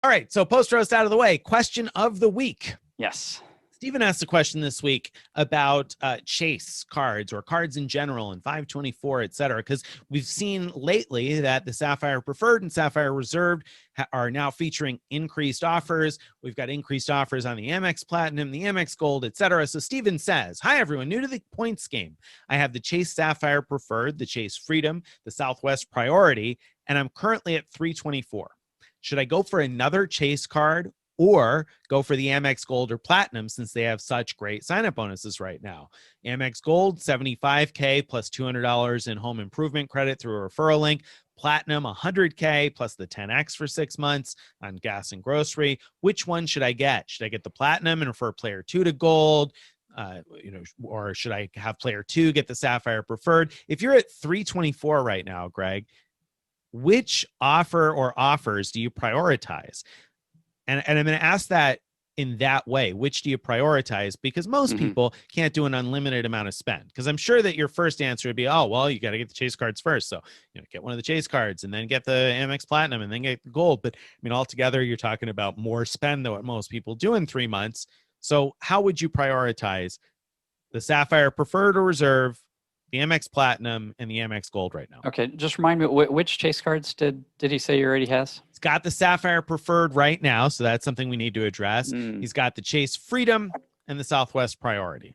All right, so post roast out of the way. Question of the week. Yes. Stephen asked a question this week about chase cards or cards in general and 524, et cetera, because we've seen lately that the Sapphire Preferred and Sapphire Reserved are now featuring increased offers. We've got increased offers on the Amex Platinum, the Amex Gold, et cetera. So Stephen says, hi, everyone, new to the points game. I have the Chase Sapphire Preferred, the Chase Freedom, the Southwest Priority, and I'm currently at 324. Should I go for another Chase card or go for the Amex Gold or Platinum since they have such great sign-up bonuses right now? Amex Gold, $75K plus $200 in home improvement credit through a referral link. Platinum, $100K plus the 10X for 6 months on gas and grocery. Which one should I get? Should I get the Platinum and refer player 2 to Gold? Or should I have player 2 get the Sapphire Preferred? If you're at 324 right now, Greg, which offer or offers do you prioritize? And I'm going to ask that in that way. Which do you prioritize? Because most people can't do an unlimited amount of spend. Because I'm sure that your first answer would be, oh, well, you got to get the Chase cards first. So, get one of the Chase cards and then get the Amex Platinum and then get the Gold. But altogether, you're talking about more spend than what most people do in 3 months. So how would you prioritize the Sapphire Preferred or Reserve, the Amex Platinum, and the Amex Gold right now? Okay, just remind me, which Chase cards did he say he already has? He's got the Sapphire Preferred right now, so that's something we need to address. He's got the Chase Freedom and the Southwest Priority.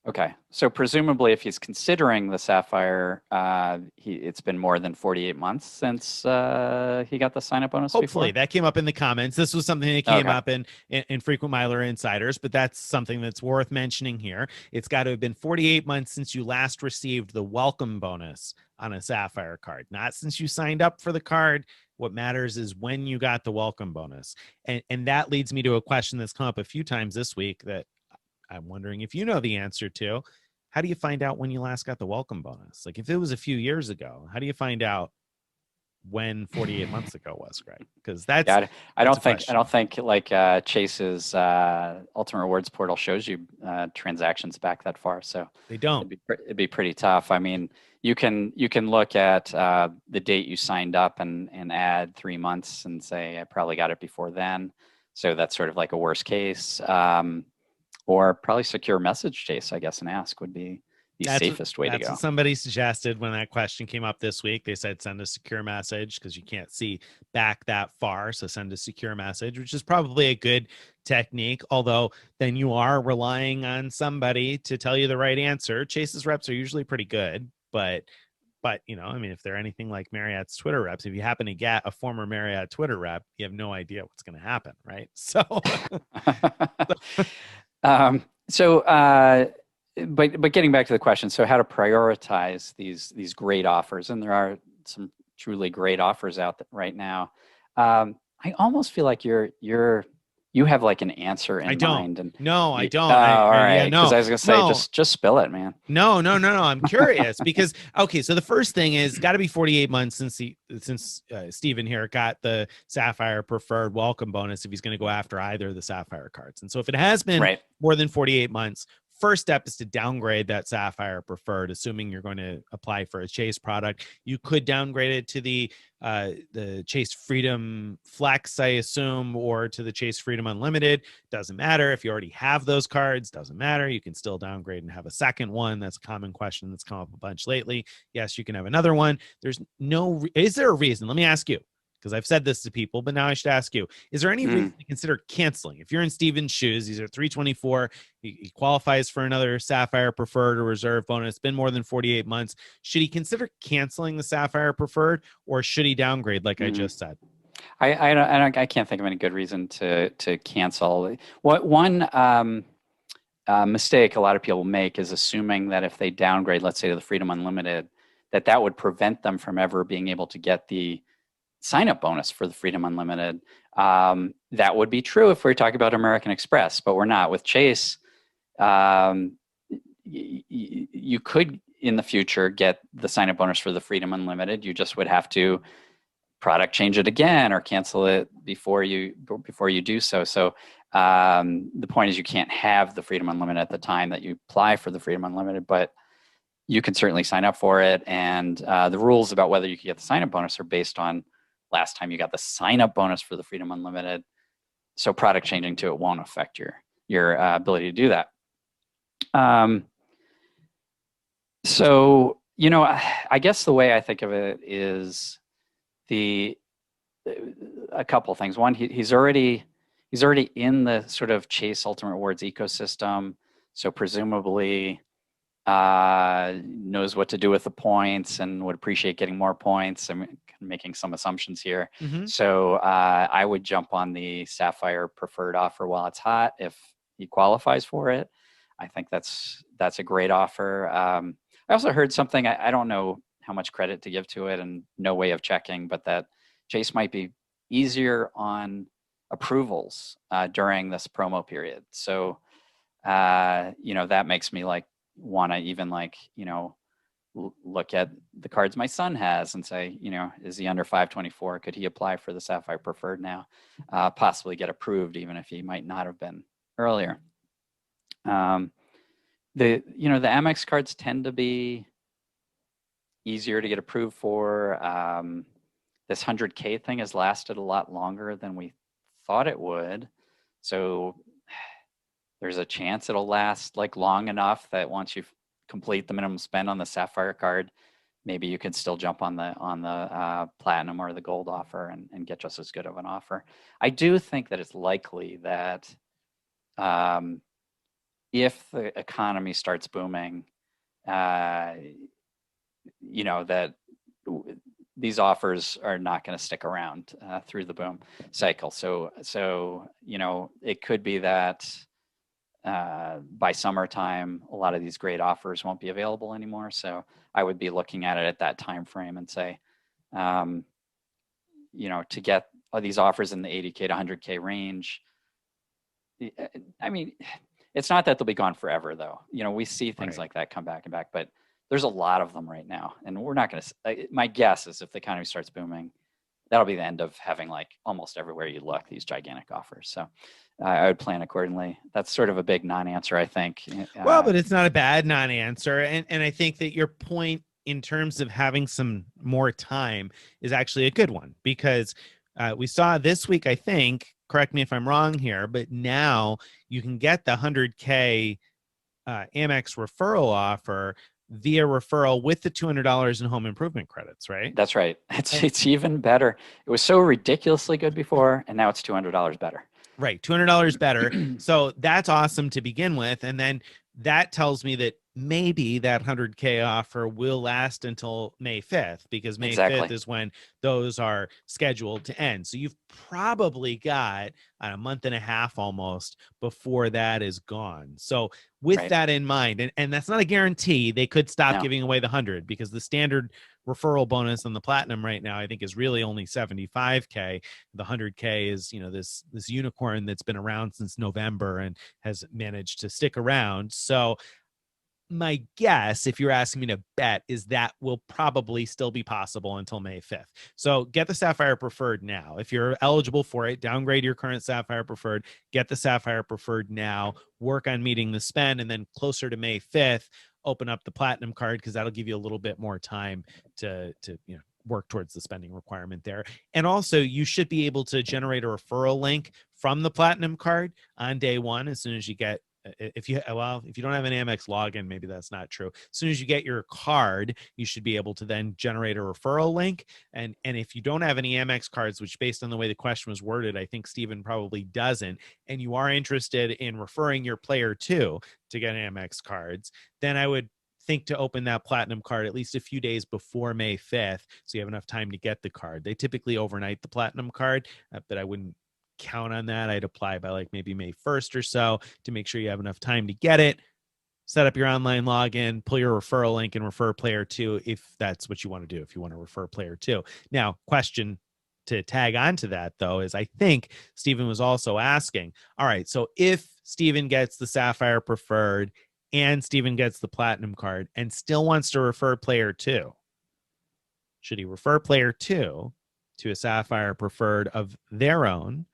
Okay, so presumably if he's considering the Sapphire, it's been more than 48 months since he got the sign-up bonus. Hopefully, before? that came up in the comments. This was something that came up in Frequent Miler Insiders, but that's something that's worth mentioning here. It's got to have been 48 months since you last received the welcome bonus on a Sapphire card, not since you signed up for the card. What matters is when you got the welcome bonus. And that leads me to a question that's come up a few times this week that I'm wondering if you know the answer to. How do you find out when you last got the welcome bonus? Like if it was a few years ago, how do you find out when 48 months ago was, Greg? Because that's I don't think like Chase's Ultimate Rewards portal shows you transactions back that far. So they don't. It'd be pretty tough. I mean, you can look at the date you signed up and add 3 months and say I probably got it before then. So that's sort of like a worst case. Or probably secure message Chase, I guess, and ask would be the safest way to go. That's what somebody suggested when that question came up this week. They said send a secure message because you can't see back that far. So send a secure message, which is probably a good technique. Although then you are relying on somebody to tell you the right answer. Chase's reps are usually pretty good, but if they're anything like Marriott's Twitter reps, if you happen to get a former Marriott Twitter rep, you have no idea what's going to happen, right? So. But getting back to the question, so how to prioritize these great offers, and there are some truly great offers out there right now. I almost feel like you have like an answer in mind. And I don't. All right. Because I was gonna say, just spill it, man. No. I'm curious because so the first thing is got to be 48 months since Steven here got the Sapphire Preferred welcome bonus if he's going to go after either of the Sapphire cards. And so if it has been more than 48 months, first step is to downgrade that Sapphire Preferred, assuming you're going to apply for a Chase product. You could downgrade it to the Chase Freedom Flex, I assume, or to the Chase Freedom Unlimited. Doesn't matter. If you already have those cards, doesn't matter. You can still downgrade and have a second one. That's a common question that's come up a bunch lately. Yes, you can have another one. Is there a reason? Let me ask you, because I've said this to people, but now I should ask you, is there any reason to consider canceling? If you're in Steven's shoes, he's at 324, he qualifies for another Sapphire Preferred or Reserve bonus, it's been more than 48 months. Should he consider canceling the Sapphire Preferred, or should he downgrade like I just said? I can't think of any good reason to cancel. One mistake a lot of people make is assuming that if they downgrade, let's say to the Freedom Unlimited, that would prevent them from ever being able to get the sign-up bonus for the Freedom Unlimited. That would be true if we're talking about American Express, but we're not. With Chase, you could in the future get the sign-up bonus for the Freedom Unlimited. You just would have to product change it again or cancel it before you do so. So the point is you can't have the Freedom Unlimited at the time that you apply for the Freedom Unlimited, but you can certainly sign up for it. And the rules about whether you can get the sign-up bonus are based on last time you got the sign up bonus for the Freedom Unlimited. So product changing to it won't affect your ability to do that. So, I guess the way I think of it is a couple of things. One, he's already in the sort of Chase Ultimate Rewards ecosystem, so presumably knows what to do with the points and would appreciate getting more points. I'm making some assumptions here. Mm-hmm. So I would jump on the Sapphire preferred offer while it's hot if he qualifies for it. I think that's a great offer. I also heard something, I don't know how much credit to give to it and no way of checking, but that Chase might be easier on approvals during this promo period. So, that makes me want to even look at the cards my son has and say, is he under 524? Could he apply for the Sapphire Preferred now? Possibly get approved even if he might not have been earlier. The Amex cards tend to be easier to get approved for. This 100K thing has lasted a lot longer than we thought it would. So there's a chance it'll last long enough that once you complete the minimum spend on the Sapphire card, maybe you could still jump on the Platinum or the Gold offer and get just as good of an offer. I do think that it's likely that if the economy starts booming, that these offers are not going to stick around through the boom cycle. So it could be that by summertime, a lot of these great offers won't be available anymore. So I would be looking at it at that time frame and say, to get these offers in the 80K to 100K range. I mean, it's not that they'll be gone forever, though. We see things like that come back and back, but there's a lot of them right now, and we're not going to. My guess is if the economy starts booming, that'll be the end of having almost everywhere you look these gigantic offers. So I would plan accordingly. That's sort of a big non-answer, I think. Well, but it's not a bad non-answer, and I think that your point in terms of having some more time is actually a good one, because we saw this week, I think. Correct me if I'm wrong here, but now you can get the 100K Amex referral offer via referral with the $200 in home improvement credits, right? That's right. It's even better. It was so ridiculously good before, and now it's $200 better. Right, $200 better. So that's awesome to begin with, and then that tells me that maybe that 100K offer will last until May 5th, because May 5th is when those are scheduled to end. So you've probably got a month and a half almost before that is gone. So with that in mind, and that's not a guarantee, they could stop giving away the 100, because the standard referral bonus on the Platinum right now, I think, is really only 75K. The 100K is, this unicorn that's been around since November and has managed to stick around. So my guess, if you're asking me to bet, is that will probably still be possible until May 5th. So get the Sapphire Preferred now. If you're eligible for it, downgrade your current Sapphire Preferred, get the Sapphire Preferred now, work on meeting the spend, and then closer to May 5th, open up the Platinum card, because that'll give you a little bit more time to work towards the spending requirement there. And also, you should be able to generate a referral link from the Platinum card on day one as soon as you get. If you don't have an Amex login, maybe that's not true. As soon as you get your card, you should be able to then generate a referral link. And if you don't have any Amex cards, which based on the way the question was worded, I think Stephen probably doesn't, and you are interested in referring your player to get Amex cards, then I would think to open that Platinum card at least a few days before May 5th, so you have enough time to get the card. They typically overnight the Platinum card, but I wouldn't count on that. I'd apply by maybe May 1st or so to make sure you have enough time to get it. Set up your online login, pull your referral link, and refer player 2 if that's what you want to do, if you want to refer player 2. Now, question to tag on to that, though, is I think Stephen was also asking, all right, so if Stephen gets the Sapphire Preferred and Stephen gets the Platinum card and still wants to refer player 2, should he refer player 2 to a Sapphire Preferred of their own,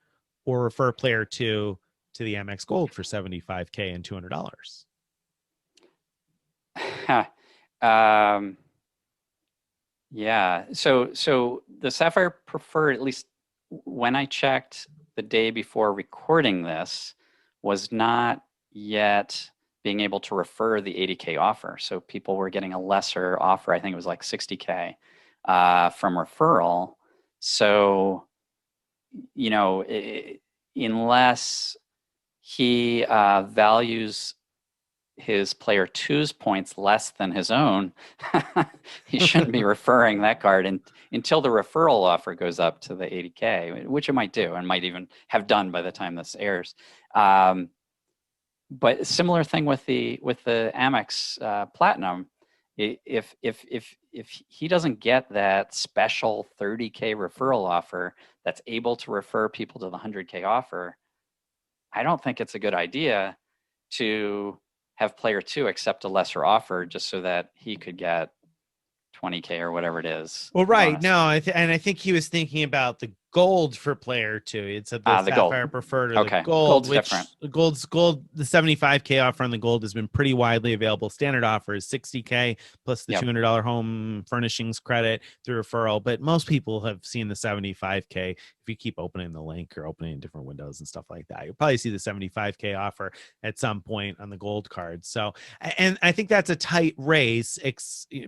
or refer player 2 to the Amex Gold for $75K and $200? Yeah. So the Sapphire Preferred, at least when I checked the day before recording this, was not yet being able to refer the 80K offer. So people were getting a lesser offer. I think it was like 60K from referral. So, you know, unless he values his player two's points less than his own, he shouldn't be referring that card until the referral offer goes up to the 80K, which it might do and might even have done by the time this airs. But similar thing with the Amex Platinum. If he doesn't get that special 30K referral offer that's able to refer people to the 100K offer, I don't think it's a good idea to have player two accept a lesser offer just so that he could get 20K or whatever it is. Well, right. Bonus. No, and I think he was thinking about the gold for player two. It said the The gold. Sapphire Preferred or the Okay. gold, Gold's which different. the 75K offer on the gold has been pretty widely available. Standard offer is 60K plus the Yep. $200 home furnishings credit through referral. But most people have seen the 75K. If you keep opening the link or opening different windows and stuff like that, you'll probably see the 75K offer at some point on the gold card. So, and I think that's a tight race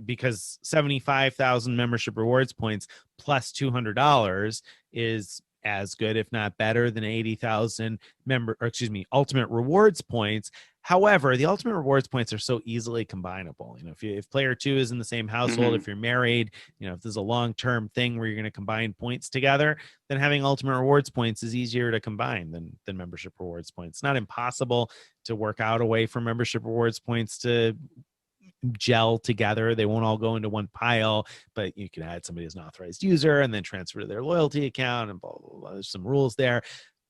because 75,000 membership rewards points plus $200 is as good, if not better, than 80,000 ultimate rewards points. However, the ultimate rewards points are so easily combinable. You know, if player two is in the same household, if you're married, you know, if there's a long-term thing where you're going to combine points together, then having ultimate rewards points is easier to combine than membership rewards points. It's not impossible to work out a way for membership rewards points to gel together. They won't all go into one pile, but you can add somebody as an authorized user and then transfer to their loyalty account and blah, blah, blah. There's some rules there.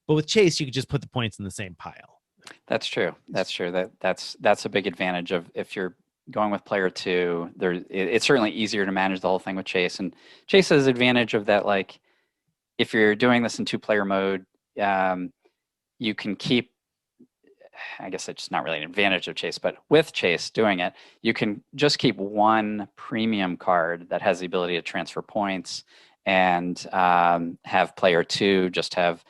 But with Chase, you could just put the points in the same pile. That's true. That's true. That's a big advantage of if you're going with player two. It's certainly easier to manage the whole thing with Chase, and Chase has advantage of that. Like if you're doing this in two-player mode, you can keep. I guess it's not really an advantage of Chase, but with Chase doing it, you can just keep one premium card that has the ability to transfer points, and have player two just have,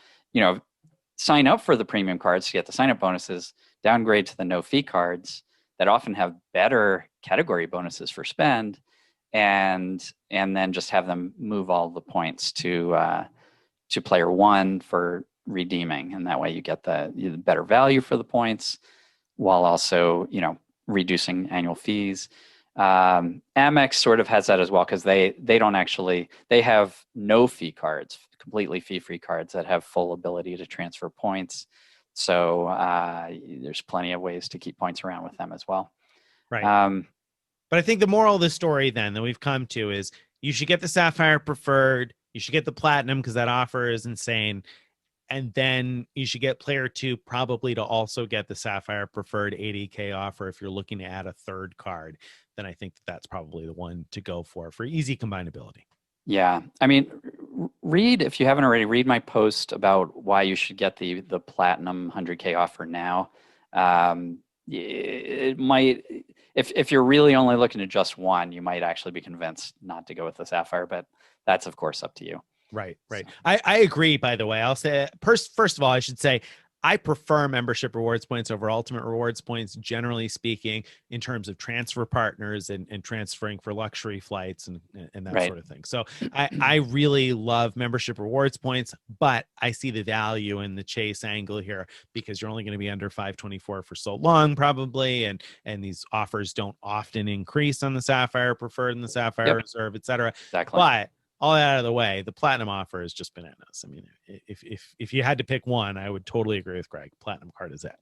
sign up for the premium cards to get the sign up bonuses, downgrade to the no fee cards that often have better category bonuses for spend, and then just have them move all the points to player one for redeeming, and that way you get the better value for the points while also reducing annual fees. Amex sort of has that as well, because they have no fee cards, completely fee-free cards that have full ability to transfer points. So there's plenty of ways to keep points around with them as well. Right. But I think the moral of the story then that we've come to is you should get the Sapphire Preferred, you should get the Platinum because that offer is insane. And then you should get player two probably to also get the Sapphire Preferred 80K offer. If you're looking to add a third card, then I think that's probably the one to go for easy combinability. Yeah. I mean, if you haven't already, read my post about why you should get the Platinum 100K offer now. It might, if you're really only looking at just one, you might actually be convinced not to go with the Sapphire, but that's of course up to you. Right. So. I agree, by the way. I'll say first of all, I should say I prefer membership rewards points over ultimate rewards points, generally speaking, in terms of transfer partners and transferring for luxury flights and that sort of thing. So I really love membership rewards points, but I see the value in the Chase angle here because you're only going to be under 524 for so long, probably. And these offers don't often increase on the Sapphire Preferred and the Sapphire Reserve, et cetera. Exactly. But all that out of the way, the Platinum offer is just bananas. I mean, if you had to pick one, I would totally agree with Greg. Platinum card is it.